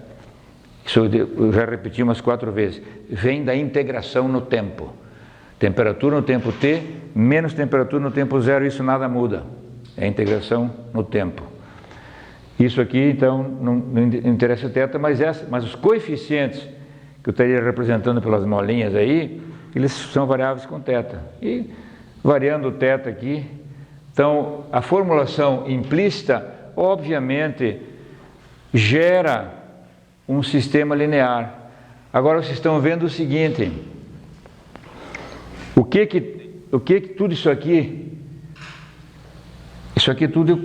Isso eu já repeti umas 4 vezes. Vem da integração no tempo. Temperatura no tempo t, menos temperatura no tempo zero, isso nada muda. É a integração no tempo. Isso aqui, então, não interessa o θ, mas os coeficientes que eu estaria representando pelas molinhas aí, eles são variáveis com θ. E variando o θ aqui, então, a formulação implícita, obviamente, gera um sistema linear. Agora vocês estão vendo o seguinte, o que tudo isso aqui tudo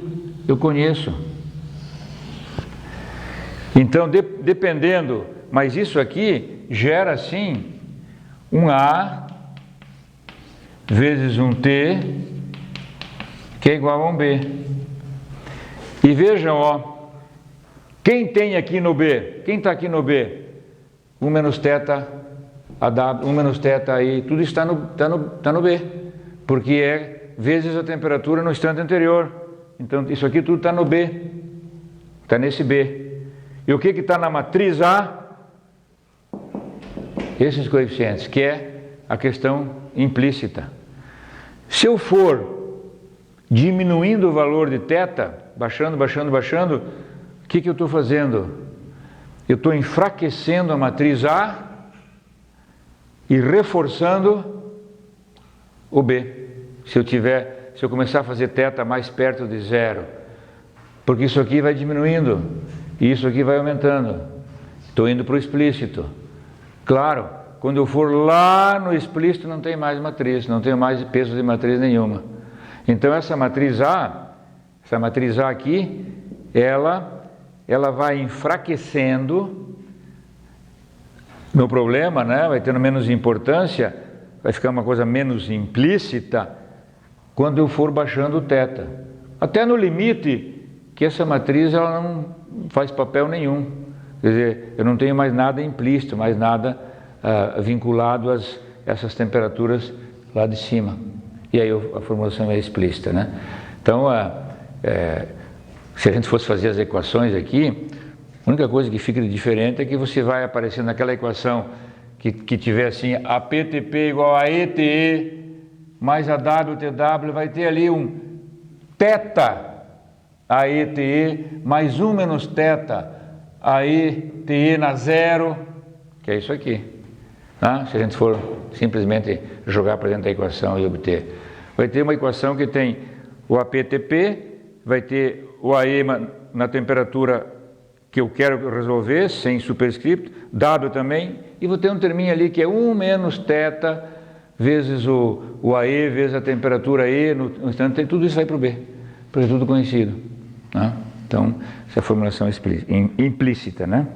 eu conheço. Então, dependendo, mas isso aqui gera sim um A vezes um T, que é igual a um B. E vejam, ó, quem tem aqui no B? Quem está aqui no B? 1 menos θ, AW, 1 menos θ aí, tudo está no B, porque é vezes a temperatura no instante anterior. Então, isso aqui tudo está no B, está nesse B. E o que está na matriz A? Esses coeficientes, que é a questão implícita. Se eu for diminuindo o valor de θ, baixando, o que eu estou fazendo? Eu estou enfraquecendo a matriz A e reforçando o B. Se eu começar a fazer θ mais perto de zero, porque isso aqui vai diminuindo e isso aqui vai aumentando. Estou indo para o explícito. Claro, quando eu for lá no explícito não tem mais matriz, não tenho mais peso de matriz nenhuma. Então essa matriz A aqui, ela vai enfraquecendo. Meu problema, né, vai tendo menos importância, vai ficar uma coisa menos implícita quando eu for baixando o θ. Até no limite que essa matriz ela não faz papel nenhum. Quer dizer, eu não tenho mais nada implícito, mais nada vinculado a essas temperaturas lá de cima. E aí a formulação é explícita, né? Então, se a gente fosse fazer as equações aqui, a única coisa que fica diferente é que você vai aparecer naquela equação que tiver assim, APTP igual a ETE mais a WTW, vai ter ali um θ a ETE mais 1 menos θ a ETE na zero, que é isso aqui. Tá? Se a gente for simplesmente jogar para dentro da equação e obter, vai ter uma equação que tem o APTP, vai ter o AE na temperatura que eu quero resolver, sem superscripto, dado também, e vou ter um terminho ali que é 1 menos θ vezes o AE, vezes a temperatura E, no instante, tudo isso vai para o B, porque é tudo conhecido. Né? Então, essa é a formulação implícita, né?